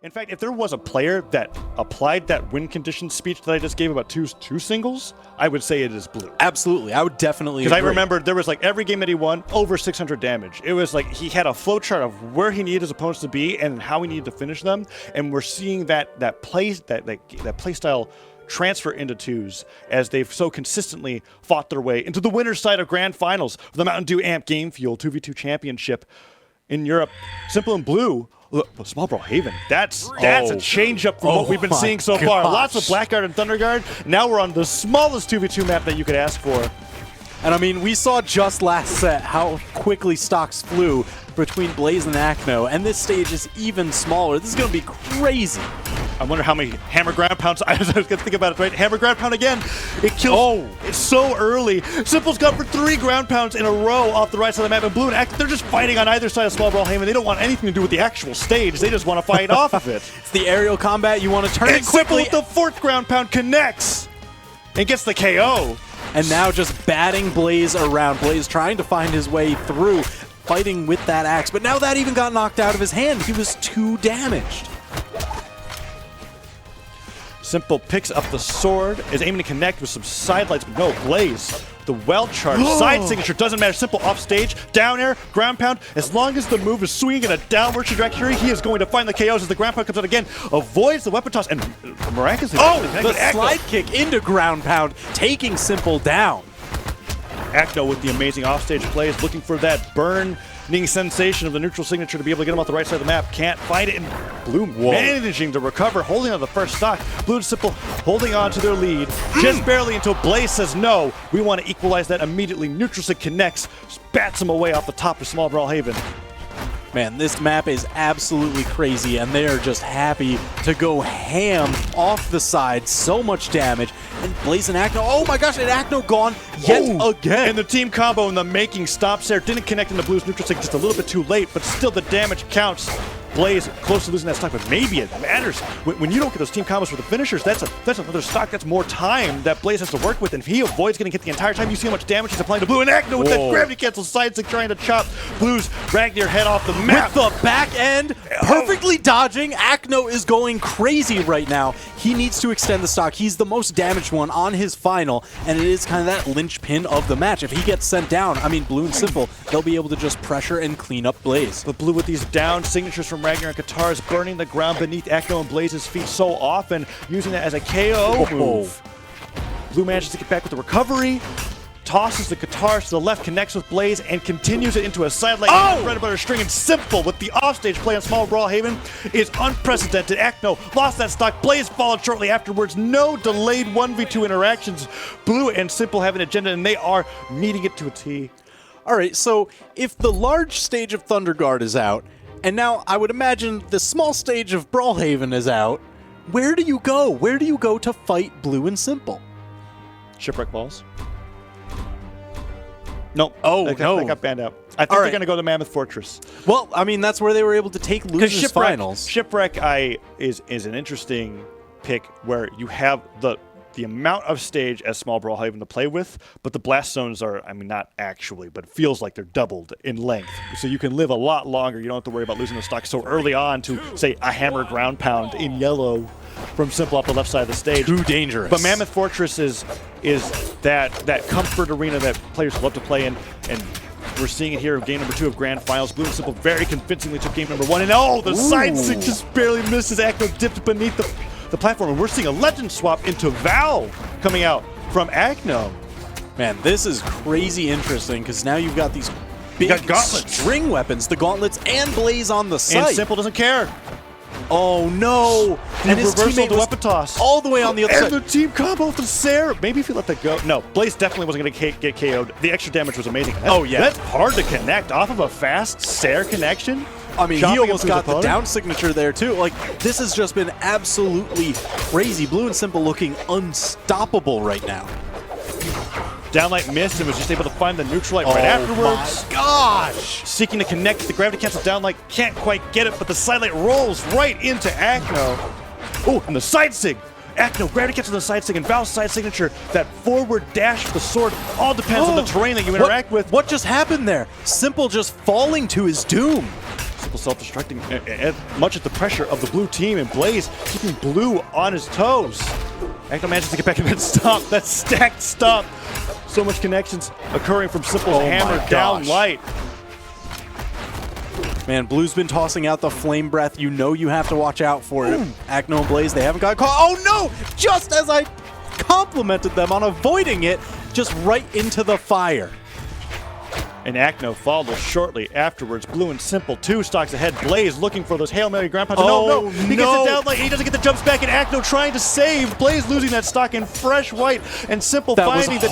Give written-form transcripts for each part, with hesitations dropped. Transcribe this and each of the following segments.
In fact, if there was a player that applied that win condition speech that I just gave about two singles, I would say it is Blue. Absolutely. I would definitely agree. Because I remember there was like every game that he won, over 600 damage. It was like he had a flowchart of where he needed his opponents to be and how he needed to finish them. And we're seeing that play style transfer into twos as they've so consistently fought their way into the winner's side of Grand Finals of the Mountain Dew Amp Game Fuel 2v2 Championship in Europe. simpLe and Blue. Small Brawlhaven. That's a change up from what we've been seeing so far. Lots of Blackguard and Thunderguard. Now we're on the smallest 2v2 map that you could ask for. And I mean, we saw just last set how quickly stocks flew between Blaze and Acno, and this stage is even smaller. This is going to be crazy. I wonder how many hammer ground pounds. I was going to think about it, right? Hammer ground pound again. It kills. Oh, it's so early. simpLe's gone for 3 ground pounds in a row off the right side of the map. And Blue and Acno, they're just fighting on either side of Small Brawlhaven. They don't want anything to do with the actual stage. They just want to fight off of it. It's the aerial combat. You want to turn and it quickly. simpLe with the 4th ground pound connects and gets the KO. And now just batting Blaze around. Blaze trying to find his way through, fighting with that axe. But now that even got knocked out of his hand. He was too damaged. simpLe picks up the sword, is aiming to connect with some sidelights, but no, Blaze. The well-charged side signature doesn't matter. simpLe off stage, down air, ground pound. As long as the move is swinging in a downward trajectory, he is going to find the KOs as the ground pound comes out again, avoids the weapon toss, and miraculously... the slide kick into ground pound, taking simpLe down. Acno with the amazing offstage plays, looking for that burning sensation of the neutral signature to be able to get him off the right side of the map. Can't find it, and Blue managing to recover, holding on to the first stock. Blue and simpLe holding on to their lead, just barely until Blaze says no. We want to equalize that immediately. Neutral sig connects, bats him away off the top of Small Brawlhaven. Man, this map is absolutely crazy, and they are just happy to go ham off the side. So much damage. And Blaze and Acno, oh my gosh, and Acno gone yet again. And the team combo in the making stops there. Didn't connect into Blue's neutral sig just a little bit too late, but still the damage counts. Blaze close to losing that stock, but maybe it matters. When you don't get those team combos for the finishers, that's another stock. That's more time that Blaze has to work with, and if he avoids getting hit the entire time, you see how much damage he's applying to Blue. And Acno with that gravity cancel side stick trying to chop Blue's Ragnar head off the map. With the back end, perfectly dodging. Acno is going crazy right now. He needs to extend the stock. He's the most damaged one on his final, and it is kind of that linchpin of the match. If he gets sent down, I mean, Blue and simpLe, they'll be able to just pressure and clean up Blaze. But Blue with these down signatures from Ragnar and Katars, burning the ground beneath Acno and Blaze's feet so often, using that as a KO move. Blue manages to get back with the recovery, tosses the Katars to the left, connects with Blaze, and continues it into a sidelight bread and butter string. And simpLe with the offstage play on Small Brawlhaven is unprecedented. Acno lost that stock. Blaze followed shortly afterwards. No delayed 1v2 interactions. Blue and simpLe have an agenda, and they are meeting it to a T. All right, so if the large stage of Thunderguard is out, and now I would imagine the small stage of Brawlhaven is out, where do you go? Where do you go to fight Blue and simpLe? Shipwreck Balls. No. Oh, no. They got banned out. I think they're going to go to Mammoth Fortress. Well, I mean, that's where they were able to take losers finals. Shipwreck is an interesting pick where you have the amount of stage as Small Brawlhaven to play with, but the blast zones are, I mean, not actually, but it feels like they're doubled in length. So you can live a lot longer. You don't have to worry about losing the stock so early on to, say, a hammer ground pound in yellow from simpLe off the left side of the stage. Too dangerous. But Mammoth Fortress is that comfort arena that players love to play in, and we're seeing it here in game number 2 of Grand Finals. Blue and simpLe very convincingly took game number 1, and the side stick just barely misses. Acno dipped beneath the platform, and we're seeing a legend swap into Val coming out from Acno. Man, this is crazy interesting, because now you've got these big string weapons, the gauntlets, and Blaze on the side. And simpLe doesn't care. Oh no! And his teammate was weapon toss all the way on the other side. And the team combo with the Sarah. Maybe if you let that go. No, Blaze definitely wasn't going to get KO'd. The extra damage was amazing. That's hard to connect off of a fast Sarah connection. I mean, he almost got the down signature there, too. Like, this has just been absolutely crazy. Blue and simpLe looking unstoppable right now. Downlight missed and was just able to find the neutral light right afterwards. Oh my gosh! Seeking to connect, the gravity cancel downlight can't quite get it, but the sidelight rolls right into Acno. Oh, and the side sig. Acno gravity cancel the side sig, and Val's side signature, that forward dash with the sword, all depends on the terrain that you interact with. What just happened there? simpLe just falling to his doom. simple self-destructing, much at the pressure of the blue team, and Blaze keeping blue on his toes. Acno manages to get back in that stop, that stacked stop. So much connections occurring from simple's hammer down light. Man, Blue's been tossing out the flame breath. You know you have to watch out for it. Acno and Blaze, they haven't got caught. Oh no! Just as I complimented them on avoiding it, just right into the fire. And Acno follows shortly afterwards. Blue and simple, 2 stocks ahead. Blaze looking for those Hail Mary ground pounds. No. He gets it down like he doesn't get the jumps back, and Acno trying to save. Blaze losing that stock in fresh white, and simple finding the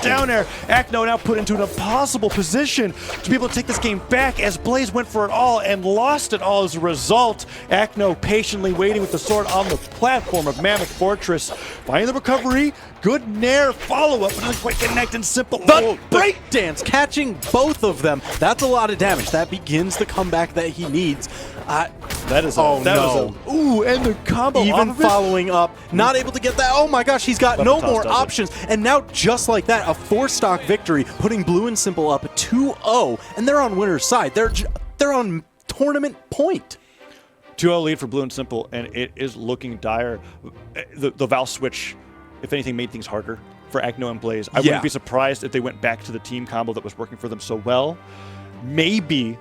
down air. Acno now put into an impossible position to be able to take this game back as Blaze went for it all and lost it all as a result. Acno patiently waiting with the sword on the platform of Mammoth Fortress. Finding the recovery. Good nair follow-up, but doesn't quite connect, and simple. The breakdance catching both of them. That's a lot of damage. That begins the comeback that he needs. That is and the combo even following up, not able to get that. Oh my gosh, he's got no more options. And now, just like that, a 4-stock victory, putting Blue and Simple up 2-0, and they're on winner's side. They're on tournament point. 2-0 lead for Blue and Simple, and it is looking dire. The Val switch, if anything, made things harder for Acno and Blaze. I wouldn't be surprised if they went back to the team combo that was working for them so well. Maybe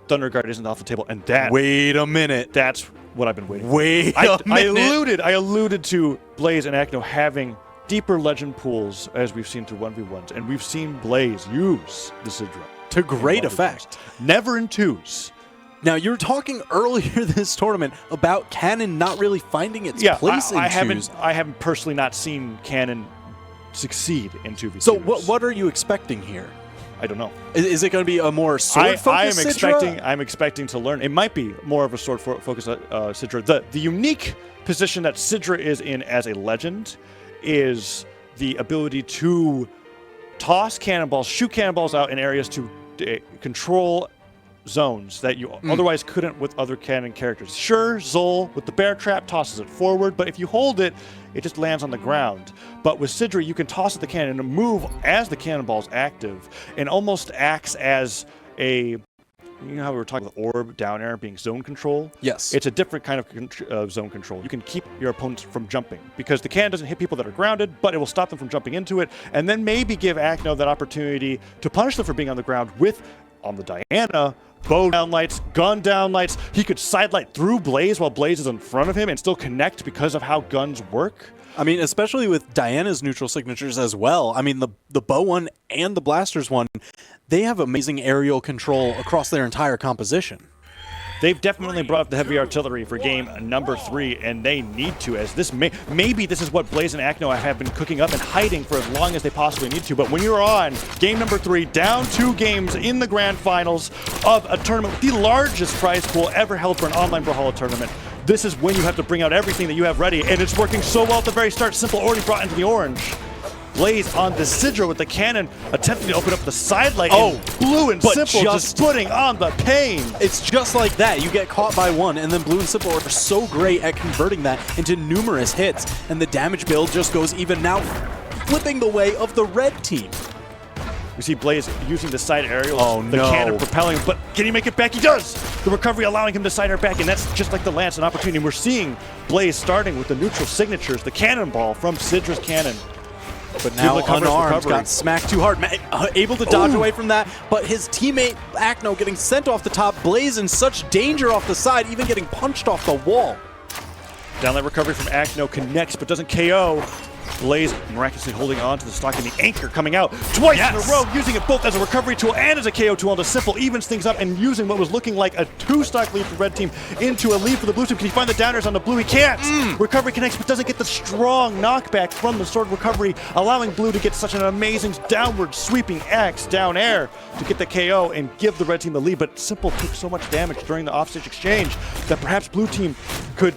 Thunder Guard isn't off the table, and that. Wait a minute. That's what I've been waiting for. Wait a minute. I alluded to Blaze and Acno having deeper legend pools as we've seen through 1v1s, and we've seen Blaze use the Sidra. To great effect. Never in 2s. Now, you were talking earlier this tournament about Cannon not really finding its place in 2s. I haven't personally not seen Cannon succeed in 2v2s. So what are you expecting here? I don't know. Is it going to be a more sword-focused Sidra? I'm expecting to learn. It might be more of a sword-focused Sidra. The unique position that Sidra is in as a legend is the ability to toss cannonballs, shoot cannonballs out in areas to control zones that you otherwise couldn't with other Cannon characters. Sure, Zol with the bear trap tosses it forward, but if you hold it, it just lands on the ground. But with Sidra, you can toss at the cannon and move as the cannonball's active, and almost acts as a, you know how we were talking about the orb down air being zone control? Yes. It's a different kind of zone control. You can keep your opponents from jumping because the cannon doesn't hit people that are grounded, but it will stop them from jumping into it, and then maybe give Acno that opportunity to punish them for being on the ground with, on the Diana, bow down lights, gun down lights. He could sidelight through Blaze while Blaze is in front of him and still connect because of how guns work. I mean, especially with Diana's neutral signatures as well. I mean, the bow one and the blasters one, they have amazing aerial control across their entire composition. They've definitely brought up the heavy artillery for game number 3, and they need to, as this maybe this is what Blaze and Acno have been cooking up and hiding for as long as they possibly need to. But when you're on game number 3, down 2 games in the grand finals of a tournament with the largest prize pool ever held for an online Brawlhalla tournament, this is when you have to bring out everything that you have ready, and it's working so well at the very start. simple already brought into the orange. Blaze on the Sidra with the cannon, attempting to open up the sidelight. Oh, Blue and simple just putting on the pain. It's just like that. You get caught by one, and then Blue and simple are so great at converting that into numerous hits, and the damage build just goes even now, flipping the way of the red team. We see Blaze using the side aerials, the cannon propelling, but can he make it back? He does! The recovery allowing him to side air back, and that's just like the lance, an opportunity. We're seeing Blaze starting with the neutral signatures, the cannonball from Sidra's cannon. But now unarmed, got smacked too hard. Able to dodge away from that, but his teammate Acno getting sent off the top. Blaze in such danger off the side, even getting punched off the wall. Downlight recovery from Acno connects, but doesn't KO. Blaze miraculously holding on to the stock, and the anchor coming out twice in a row, using it both as a recovery tool and as a KO tool. The simple evens things up and using what was looking like a 2-stock lead for red team into a lead for the blue team. Can he find the downers on the blue? He can't. Recovery connects, but doesn't get the strong knockback from the sword recovery, allowing blue to get such an amazing downward sweeping axe down air to get the KO and give the red team the lead. But simple took so much damage during the offstage exchange that perhaps blue team could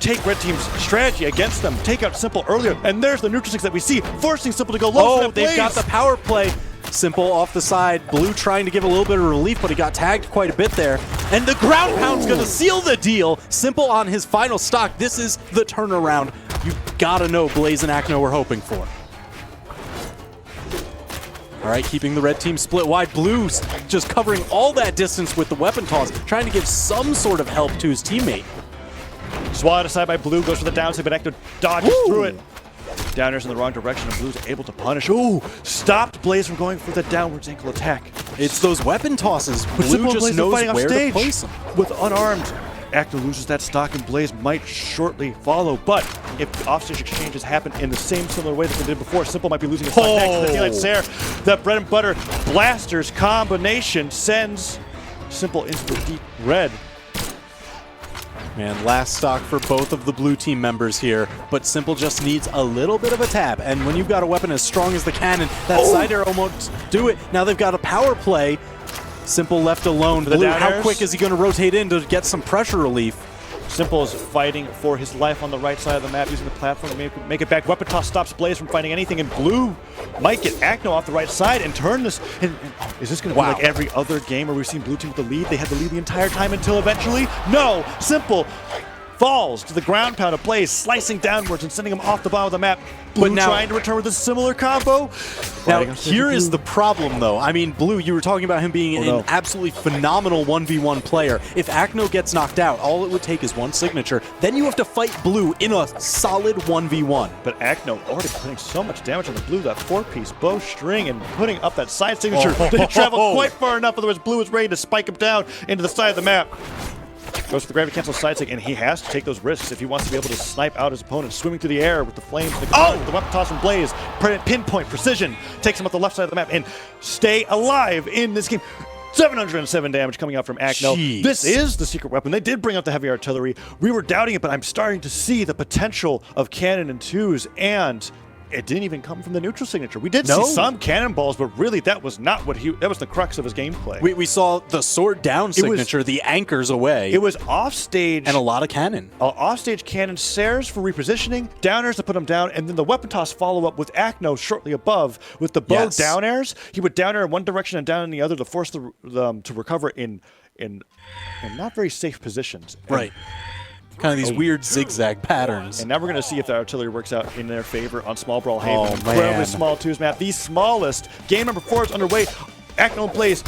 take red team's strategy against them, take out simple earlier, and there's the neutral six that we see, forcing simple to go low. Oh, they've got the power play. Simple off the side, blue trying to give a little bit of relief, but he got tagged quite a bit there. And the ground pound's gonna seal the deal. Simple on his final stock. This is the turnaround you gotta know Blaze and Acno were hoping for. All right, keeping the red team split wide. Blue's just covering all that distance with the weapon toss, trying to give some sort of help to his teammate. Swatted aside by Blue, goes for the downside, but Acno dodges through it. Downers in the wrong direction, and Blue's able to punish. Ooh, stopped Blaze from going for the downwards ankle attack. It's those weapon tosses. But Blue simpLe just knows fighting off where stage to place them. with unarmed. Acno loses that stock, and Blaze might shortly follow. But if the offstage exchanges happen in the same similar way that they did before, simpLe might be losing his stock next to the Daylight Stare. That bread and butter blasters combination sends simpLe into the deep red. Man, last stock for both of the blue team members here, but simpLe just needs a little bit of a tap. And when you've got a weapon as strong as the cannon, that side arrow won't do it. Now they've got a power play. simpLe left alone. Blue, how quick is he going to rotate in to get some pressure relief? simpLe is fighting for his life on the right side of the map, using the platform to make it back. Weapon toss stops Blaze from fighting anything, and Blue might get Acno off the right side and turn this. And is this going to be like every other game where we've seen Blue team with the lead? They had the lead the entire time until eventually, no, simpLe falls to the ground pound of Blaze, slicing downwards and sending him off the bottom of the map. Blue now, trying to return with a similar combo. Now, here is the problem, though. I mean, Blue, you were talking about him being an absolutely phenomenal 1v1 player. If Acno gets knocked out, all it would take is one signature. Then you have to fight Blue in a solid 1v1. But Acno already putting so much damage on the Blue, that 4-piece bowstring, and putting up that side signature. Didn't travel quite far enough, otherwise Blue is ready to spike him down into the side of the map. Goes for the gravity cancel side stick, and he has to take those risks if he wants to be able to snipe out his opponent. Swimming through the air with the flames, with the weapon toss from Blaze, pinpoint precision, takes him up the left side of the map, and stay alive in this game. 707 damage coming out from Acno. Jeez. This is the secret weapon. They did bring out the heavy artillery. We were doubting it, but I'm starting to see the potential of cannon and twos, and it didn't even come from the neutral signature. We did see some cannonballs, but really that was not what that was the crux of his gameplay. We saw the sword down signature, the anchors away. It was offstage. And a lot of cannon. Offstage cannon, Sares for repositioning, downers to put him down, and then the weapon toss follow-up with Acno shortly above with the bow down airs. He would down air in one direction and down in the other to force them to recover in not very safe positions. Right. Kind of these weird zigzag patterns. And now we're going to see if the artillery works out in their favor on small Brawlhalla. Oh, man. Incredibly small twos map. The smallest. Game number 4 is underway. Acno and Blaze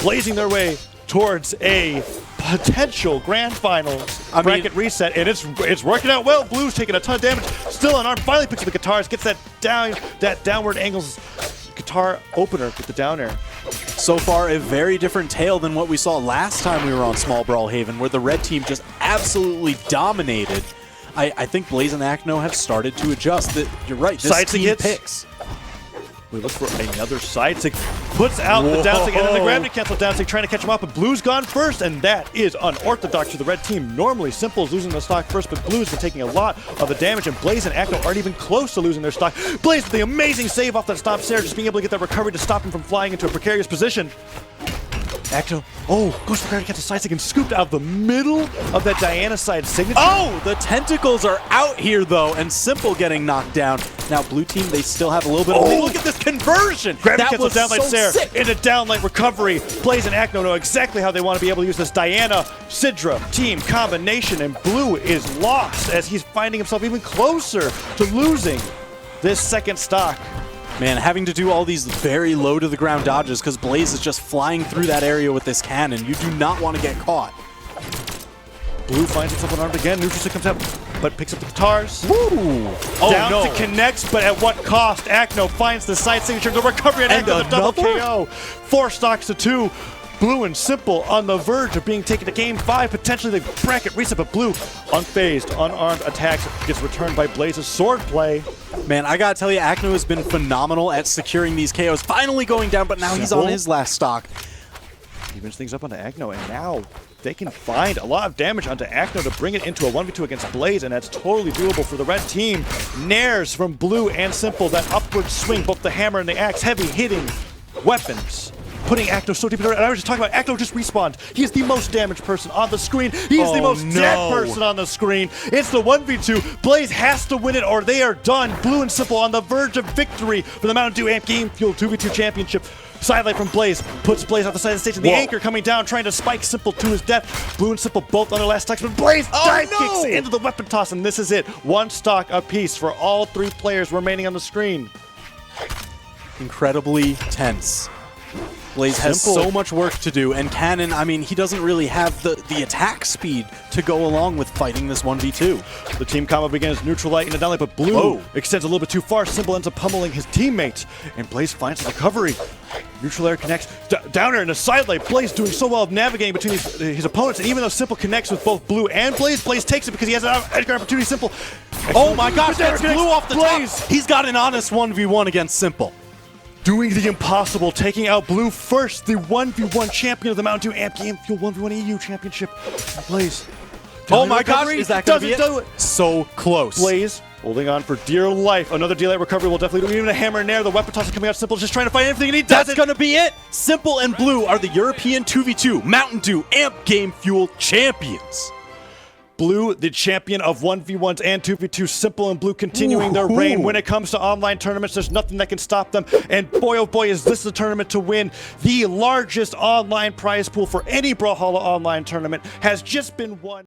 blazing their way towards a potential grand finals bracket reset, and it's working out well. Blue's taking a ton of damage. Still unarmed. Finally picks up the guitars, gets that downward angles guitar opener with the down air. So far, a very different tale than what we saw last time we were on Small Brawlhaven, where the red team just absolutely dominated. I think Blaze and Acno have started to adjust. You're right, this team picks. We look for another side stick. Puts out the down stick and then the gravity cancel down stick, trying to catch him up, but Blue's gone first, and that is unorthodox for the red team. Normally, simpLe's losing the stock first, but Blue's been taking a lot of the damage, and Blaze and Acno aren't even close to losing their stock. Blaze with the amazing save off that stop Sarah, just being able to get that recovery to stop him from flying into a precarious position. Acno, goes for the gravity cancel side stick and scooped out of the middle of that Diana side signature. The tentacles are out here, though, and simpLe getting knocked down. Now, blue team, they still have a little bit of lead. Look at this conversion! Gravity cancel down by Sarah in a downlight recovery. Blaze and Acno know exactly how they want to be able to use this Diana Sidra team combination, and Blue is lost as he's finding himself even closer to losing this second stock. Man, having to do all these very low-to-the-ground dodges because Blaze is just flying through that area with this cannon. You do not want to get caught. Blue finds himself unarmed again. Neutral stick comes out, but picks up the guitars. Woo! Down to connects, but at what cost? Acno finds the side signature, the recovery, and Acno the double KO. 4 stocks to 2. Blue and simpLe on the verge of being taken to game 5, potentially the bracket reset, but Blue, unfazed, unarmed attacks, gets returned by Blaze's sword play. Man, I gotta tell you, Acno has been phenomenal at securing these KOs. Finally going down, but now he's on his last stock. Evens things up onto Acno, and now they can find a lot of damage onto Acno to bring it into a 1v2 against Blaze, and that's totally doable for the red team. Nares from Blue and simpLe, that upward swing, both the hammer and the axe, heavy hitting weapons. Putting Acno so deep in the red. And I was just talking about Acno just respawned. He is the most damaged person on the screen. He is the most dead person on the screen. It's the 1v2. Blaze has to win it or they are done. Blue and simpLe on the verge of victory for the Mountain Dew Amp Game Fuel 2v2 Championship. Sidelight from Blaze puts Blaze off the side of the stage, and the anchor coming down, trying to spike simpLe to his death. Blue and simpLe both on their last stocks, but Blaze dive kicks into the weapon toss, and this is it. 1 stock apiece for all 3 players remaining on the screen. incredibly tense. Blaze has Simple. so much work to do, and Cannon, I mean, he doesn't really have the attack speed to go along with fighting this 1v2. The team combo begins neutral light into down light, but Blue extends a little bit too far. simpLe ends up pummeling his teammates, and Blaze finds the recovery. Neutral air connects. Down air in the side lane. Blaze doing so well of navigating between his opponents, and even though simpLe connects with both Blue and Blaze takes it because he has an edge guard opportunity. simpLe. Oh my gosh, that's connects. Blue off the Blaze top. He's got an honest 1v1 against simpLe. doing the impossible, taking out Blue first, the 1v1 champion of the Mountain Dew Amp Game Fuel 1v1 EU Championship. Blaze. Oh my gosh, is that going to be do it? So close. Blaze holding on for dear life. Another D-Light recovery will definitely do. Even a hammer and air. The weapon toss is coming out. simpLe just trying to fight everything, and he does That's it. going to be it. simpLe and Blue are the European 2v2 Mountain Dew Amp Game Fuel champions. Blue, the champion of 1v1s and 2v2. simpLe and Blue continuing their reign. When it comes to online tournaments, there's nothing that can stop them. And boy, oh boy, is this the tournament to win. The largest online prize pool for any Brawlhalla online tournament has just been won.